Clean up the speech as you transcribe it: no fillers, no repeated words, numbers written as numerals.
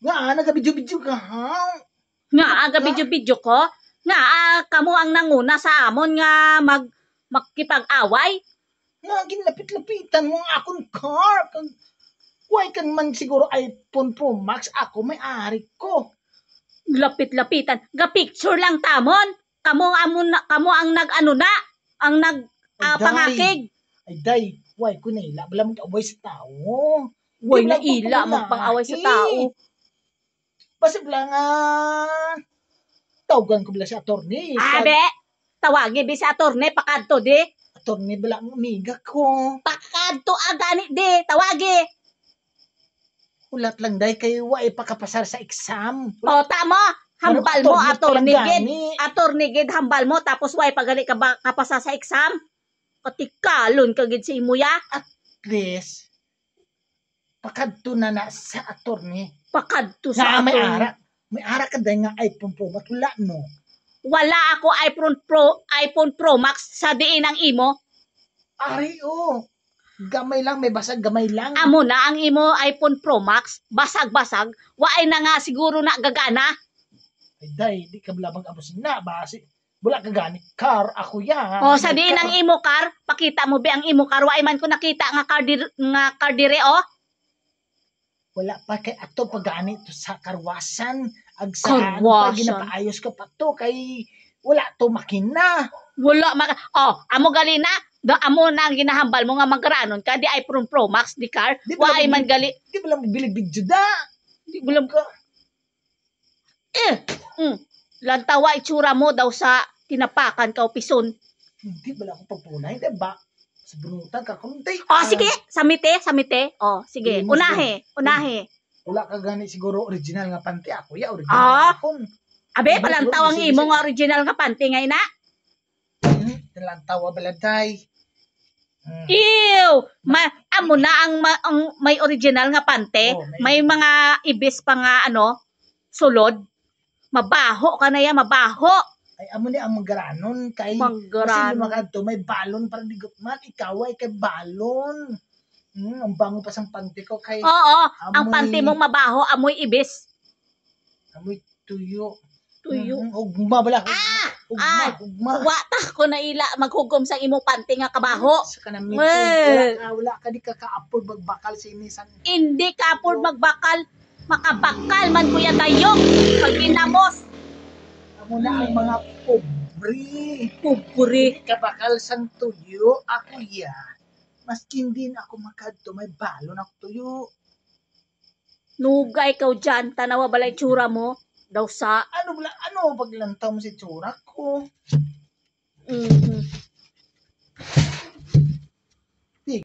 Nga, nagabidyo-bidyo ka, ha? Nga, aga video ko. Nga, kamo ang nanguna sa amon nga magkipag-away. Nga, ginlapit-lapitan mo ang akong car. Why kan man siguro iPhone Pro Max, ako may-ari ko. Lapit-lapitan. Ga-picture lang tamon. Kamo ang nag-ano na. Ang pangakig. Ay, day. Why ko naila? Bala mag-away sa tao. Why naila magpang-away sa tao. Basta bala nga, tawagan ko bala si attorney. Abe, tawagi bi si attorney, pakadto di. Attorney bala ang amiga ko. Pakadto agani di, tawagi. Ulat lang day, kayo why pakapasar sa exam. O, tama. Hambal mo, attorney gid. Gani. Attorney gid, hambal mo, tapos why pagali ka ba kapasa sa exam? Katikalon ka gid si imuya. At least, pakadto na sa attorney. Pakadto sa Nga attorney. may ara ka day nga iPhone Pro Max, wala no. Wala ako iPhone Pro Max sa diin ang imo. Ari gamay lang, may basag gamay lang. Amo na ang imo iPhone Pro Max, basag-basag, waay na nga siguro na gagana. Ay day, di ka bala mag-abos na, basi. Wala ka gani, car, ako yan. O, sa diin ang imo car, pakita mo ba ang imo car, waay man ko nakita nga car dire o. Wala pa kay ato pagani to sa karwasan. Karwasan. Pag ginapaayos ka pa to, kay wala to makina. Wala amo gali na. Amo na ang ginahambal mo nga magranon ka di iPhone Pro Max di car. Di ba Waay man gali. Di ba lang bilig video da? Di gulam ka. Lantawa itsura mo daw sa tinapakan ka o pison. Hindi ba lang ako pagpunay, diba? Sa bunutan ka, kuntay. Sige, samite. Sige, unahe. Wala ka gani siguro original nga panty ako. Ya, original akon. Abe, palang tawang imo nga original nga panty ngay na. Talang tawa baladay. Ew! Amo na ang may original nga pante, may mga ibis pa nga sulod. Mabaho ka na yan, mabaho. Ay, amo ni ang magranon kay Magranon. kasi makadto may balon para di gutman, ikaw ay kay balon. Ang bango pa sang panty ko kay Oo, ang panty mong mabaho, amoy ibis. amoy tuyo. Tuyo. Ugma bala. Ugma. Wata ko na ila maghugom sa imong panty nga kabaho. Sa kanami wala ka di ka-afford magbakal sa inisan. Hindi ka afford magbakal, makabakal man kuya tayo. Pag pinamos. Amo na ang mga pobre. Pupuri. Kabakal sang tuyo, ako yan. Maskin din ako makadto, may balon ako tuyo. Nugay ka dyan, tanawa balay tsura mo. Daw sa... Ano paglantaw mo si tsura ko?